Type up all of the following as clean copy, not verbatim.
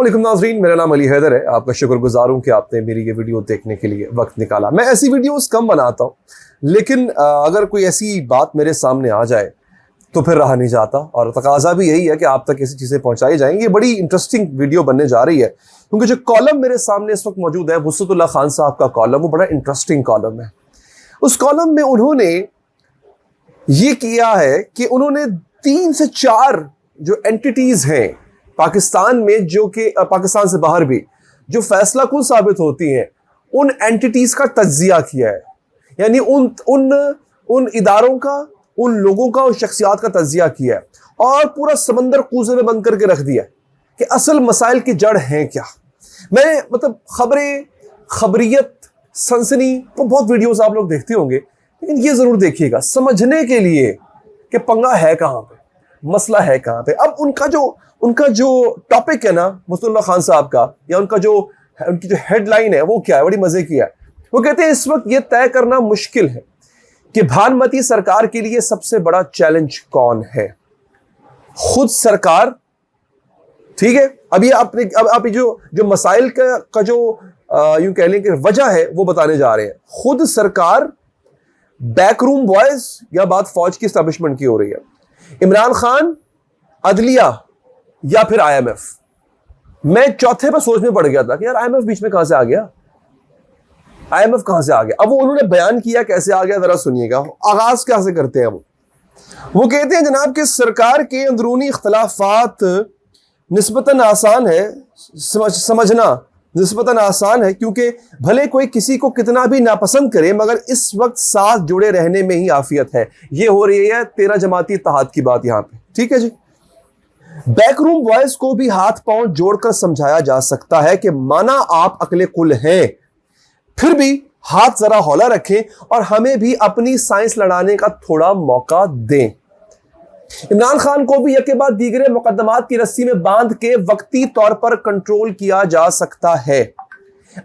वालेकुम नाज़रीन, मेरा नाम अली हैदर है। आपका शुक्रगुजार हूँ कि आपने मेरी ये वीडियो देखने के लिए वक्त निकाला। मैं ऐसी वीडियोस कम बनाता हूँ, लेकिन अगर कोई ऐसी बात मेरे सामने आ जाए तो फिर रहा नहीं जाता, और तकाजा भी यही है कि आप तक ऐसी चीज़ें पहुँचाई जाएंगी। ये बड़ी इंटरेस्टिंग वीडियो बनने जा रही है, क्योंकि जो कॉलम मेरे सामने इस वक्त मौजूद है वसअतुल्लाह खान साहब का कॉलम, वो बड़ा इंटरेस्टिंग कॉलम है। उस कॉलम में उन्होंने ये किया है कि उन्होंने 3 से 4 जो एंटिटीज़ हैं पाकिस्तान में, जो कि पाकिस्तान से बाहर भी जो फैसला कुन साबित होती हैं, उन एंटिटीज़ का तज्जिया किया है। यानी उन इदारों का, उन लोगों का, उन शख्सियात का तज्जिया किया है, और पूरा समंदर कूजे में बंद करके रख दिया कि असल मसाइल की जड़ हैं क्या। मैं मतलब खबरियत, सनसनी तो बहुत वीडियोस आप लोग देखते होंगे, लेकिन ये ज़रूर देखिएगा समझने के लिए कि पंगा है कहाँ पे, मसला है कहाँ पे। अब उनका जो टॉपिक है ना वसअतुल्लाह खान साहब का, या उनकी जो हेडलाइन है वो क्या है, बड़ी मजे की है। वो कहते हैं इस वक्त ये तय करना मुश्किल है कि भानुमती सरकार के लिए सबसे बड़ा चैलेंज कौन है। खुद सरकार, ठीक है। अभी आप जो मसाइल का जो यूं कह लें कि वजह है वो बताने जा रहे हैं। खुद सरकार, बैकरूम बॉयज, या बात फौज की एस्टैब्लिशमेंट की हो रही है, इमरान खान, अदलिया, या फिर IMF। मैं चौथे पर सोच में पड़ गया था कि यार IMF बीच में कहां से आ गया, IMF कहां से आ गया। अब वो उन्होंने बयान किया कैसे आ गया, जरा सुनिएगा। आगाज कैसे करते हैं वो कहते हैं जनाब कि सरकार के अंदरूनी इख्तलाफात निस्बतन आसान है समझना निस्बतन आसान है, क्योंकि भले कोई किसी को कितना भी नापसंद करे, मगर इस वक्त साथ जुड़े रहने में ही आफियत है। ये हो रही है 13 जमाती इत्तेहाद की बात यहां पे, ठीक है जी। बैकरूम वॉइस को भी हाथ पांव जोड़कर समझाया जा सकता है कि माना आप अकले कुल हैं, फिर भी हाथ जरा हौला रखें और हमें भी अपनी साइंस लड़ाने का थोड़ा मौका दें। इमरान खान को भी यके बाद दीगरे मुकदमात की रस्सी में बांध के वक्ती तौर पर कंट्रोल किया जा सकता है।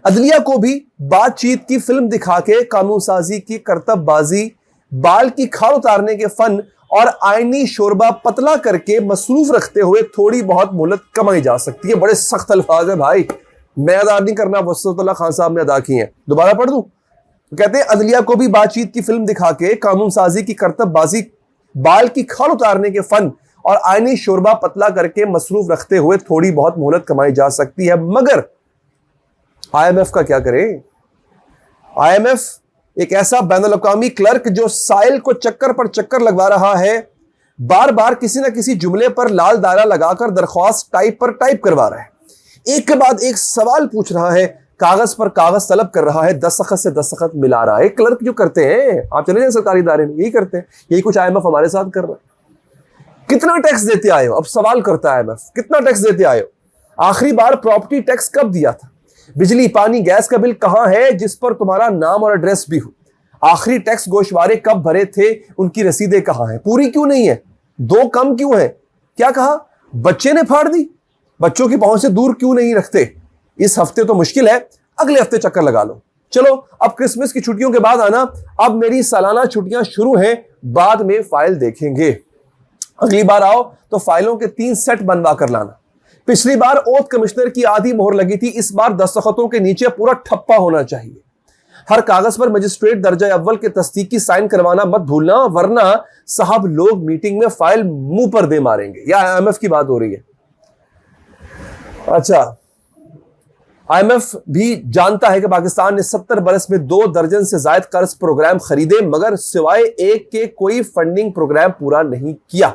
अदलिया को भी बातचीत की फिल्म दिखा के कानून साजी की करतबबाजी, बाल की खाल उतारने के फन और आईनी शोरबा पतला करके मसरूफ रखते हुए थोड़ी बहुत मोहलत कमाई जा सकती है। बड़े सख्त अल्फाज है भाई, मैं अदा नहीं करना, वसअतुल्लाह खान साहब ने अदा किए हैं। दोबारा पढ़ दूं? कहते हैं अदलिया को भी बातचीत की फिल्म दिखा के कानून साजी की करतबबाजी, बाल की खाल उतारने के फन और आईनी शोरबा पतला करके मसरूफ रखते हुए थोड़ी बहुत मोहलत कमाई जा सकती है। मगर IMF का क्या करें? IMF एक ऐसा बैनुल अक़वामी क्लर्क जो साइल को चक्कर पर चक्कर लगवा रहा है, बार बार किसी ना किसी जुमले पर लाल दायरा लगाकर दरख्वास्त टाइप पर टाइप करवा रहा है, एक के बाद एक सवाल पूछ रहा है, कागज पर कागज तलब कर रहा है, दस्तखत से दस्तखत मिला रहा है। क्लर्क जो करते हैं, आप चले जाए सरकारी इदारे में, यही करते हैं। यही कुछ IMF हमारे साथ कर रहा है। कितना टैक्स देते आए हो? अब सवाल करता है IMF, कितना टैक्स देते आए हो? आखिरी बार प्रॉपर्टी टैक्स कब दिया था? बिजली, पानी, गैस का बिल कहां है जिस पर तुम्हारा नाम और एड्रेस भी हो? आखिरी टैक्स गोशवारे कब भरे थे, उनकी रसीदें कहां हैं? पूरी क्यों नहीं है? 2 कम क्यों है? क्या कहा? बच्चे ने फाड़ दी, बच्चों की पहुंच से दूर क्यों नहीं रखते? इस हफ्ते तो मुश्किल है, अगले हफ्ते चक्कर लगा लो। चलो अब क्रिसमस की छुट्टियों के बाद आना, अब मेरी सालाना छुट्टियां शुरू हैं, बाद में फाइल देखेंगे। अगली बार आओ तो फाइलों के 3 सेट बनवा कर लाना। पिछली बार ओथ कमिश्नर की आधी मोहर लगी थी, इस बार दस्तखतों के नीचे पूरा ठप्पा होना चाहिए। हर कागज पर मजिस्ट्रेट दर्जा अव्वल के तस्दीकी साइन करवाना मत भूलना, वरना साहब लोग मीटिंग में फाइल मुंह पर दे मारेंगे। या IMF की बात हो रही है? अच्छा, IMF भी जानता है कि पाकिस्तान ने 70 बरस में 2 दर्जन से ज्यादा कर्ज प्रोग्राम खरीदे, मगर सिवाय एक के कोई फंडिंग प्रोग्राम पूरा नहीं किया।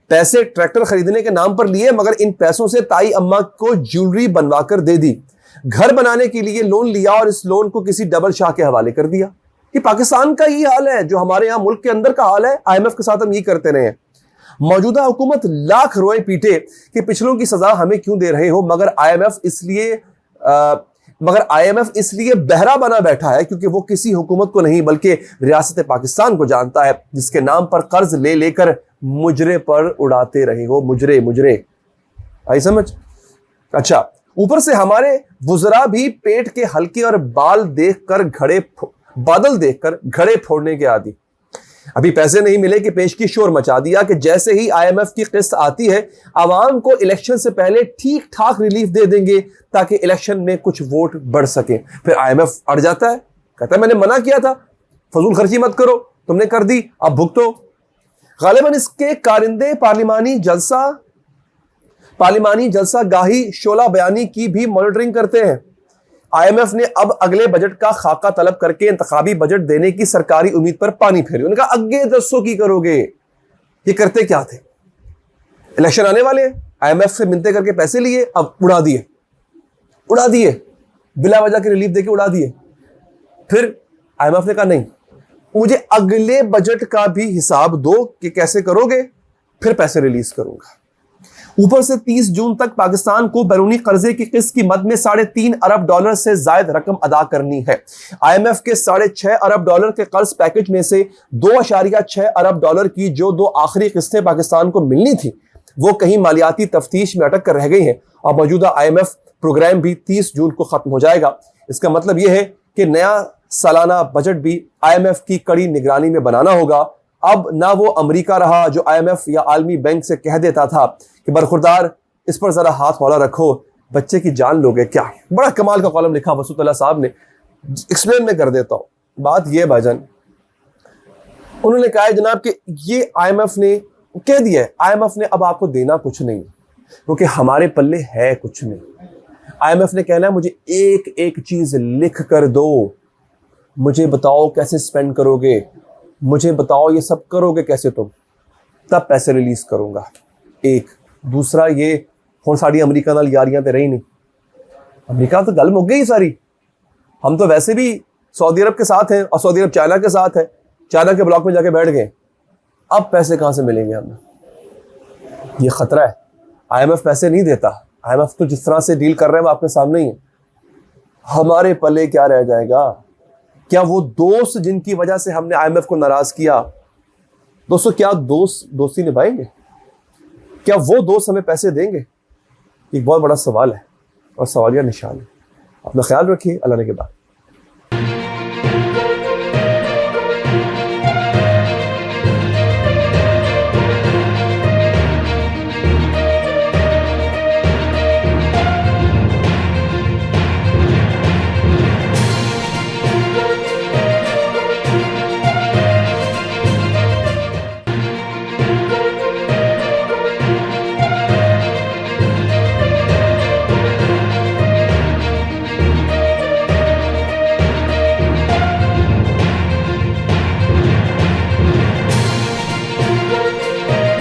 पैसे ट्रैक्टर खरीदने के नाम पर लिए, मगर इन पैसों से ताई अम्मा को ज्वेलरी बनवाकर दे दी। घर बनाने के लिए लोन लिया और इस लोन को किसी डबल शाह के हवाले कर दिया। ये पाकिस्तान का ये हाल है, जो हमारे यहां मुल्क के अंदर का हाल है। IMF के साथ हम ये करते रहे हैं। मौजूदा हुकूमत लाख रोए पीटे कि पिछलों की सजा हमें क्यों दे रहे हो, मगर IMF इसलिए बहरा बना बैठा है क्योंकि वो किसी हुकूमत को नहीं बल्कि रियासत पाकिस्तान को जानता है, जिसके नाम पर कर्ज ले लेकर मुजरे पर उड़ाते रहे हो। मुजरे आई समझ? अच्छा, ऊपर से हमारे वुज़रा भी पेट के हल्के और बादल देखकर घड़े फोड़ने के आदि। अभी पैसे नहीं मिले कि पेशगी शोर मचा दिया कि जैसे ही आईएमएफ की किस्त आती है आवाम को इलेक्शन से पहले ठीक ठाक रिलीफ दे देंगे ताकि इलेक्शन में कुछ वोट बढ़ सके। फिर आईएमएफ अड़ जाता है, कहता है मैंने मना किया था, फजूल खर्ची मत करो, तुमने कर दी, अब भुगतो। गालिबन इसके कारिंदे पार्लिमानी जलसा गाही शोला बयानी की भी मॉनिटरिंग करते हैं। आईएमएफ ने अब अगले बजट का खाका तलब करके इंतखाबी बजट देने की सरकारी उम्मीद पर पानी फेरी। उन्होंने कहा अगे दसो की करोगे, ये करते क्या थे, इलेक्शन आने वाले हैं, आईएमएफ से मिलते करके पैसे लिए, अब उड़ा दिए बिला वजह के रिलीफ देके उड़ा दिए। फिर आईएमएफ ने कहा नहीं, मुझे अगले बजट का भी हिसाब दो कि कैसे करोगे, फिर पैसे रिलीज करूंगा। ऊपर से 30 जून तक पाकिस्तान को बैरूनी कर्जे की किस्त की मद में $3.5 अरब से जायद रकम अदा करनी है। आईएमएफ के $6.5 अरब के कर्ज पैकेज में से $2.6 अरब की जो 2 आखिरी किस्तें पाकिस्तान को मिलनी थी वो कहीं मालियाती तफ्तीश में अटक कर रह गई हैं और मौजूदा आईएमएफ प्रोग्राम भी 30 जून को खत्म हो जाएगा। इसका मतलब यह है कि नया सालाना बजट भी आईएमएफ की कड़ी निगरानी में बनाना होगा। अब ना वो अमेरिका रहा जो आईएमएफ या आलमी बैंक से कह देता था कि बरखुरदार इस पर जरा हाथ हौला रखो, बच्चे की जान लोगे क्या। बड़ा कमाल का कॉलम लिखा वसूतुल्लाह साहब ने, एक्सप्लेन मैं कर देता हूं। बात ये भाईजान, उन्होंने कहा है जनाब कि ये आईएमएफ ने कह दिया है, आईएमएफ ने अब आपको देना कुछ नहीं क्योंकि हमारे पल्ले है कुछ नहीं। आईएमएफ ने कहना है मुझे एक एक चीज लिख कर दो, मुझे बताओ कैसे स्पेंड करोगे, मुझे बताओ ये सब करोगे कैसे तुम, तब पैसे रिलीज करूंगा। एक दूसरा, ये हुण साड़ी अमरीका नाल यारियां ते रही नहीं, अमरीका तो गल मुक गई सारी। हम तो वैसे भी सऊदी अरब के साथ हैं और सऊदी अरब चाइना के साथ है, चाइना के ब्लॉक में जाके बैठ गए, अब पैसे कहां से मिलेंगे हमें, ये खतरा है। आईएमएफ पैसे नहीं देता, आईएमएफ तो जिस तरह से डील कर रहे हैं वो आपके सामने ही है। हमारे पल्ले क्या रह जाएगा? क्या वो दोस्त जिनकी वजह से हमने आईएमएफ को नाराज किया, दोस्तों क्या दोस्ती निभाएंगे? क्या वो दोस्त हमें पैसे देंगे? एक बहुत बड़ा सवाल है और सवालिया निशान है। अपना ख्याल रखिए, अल्लाह ने के बाद।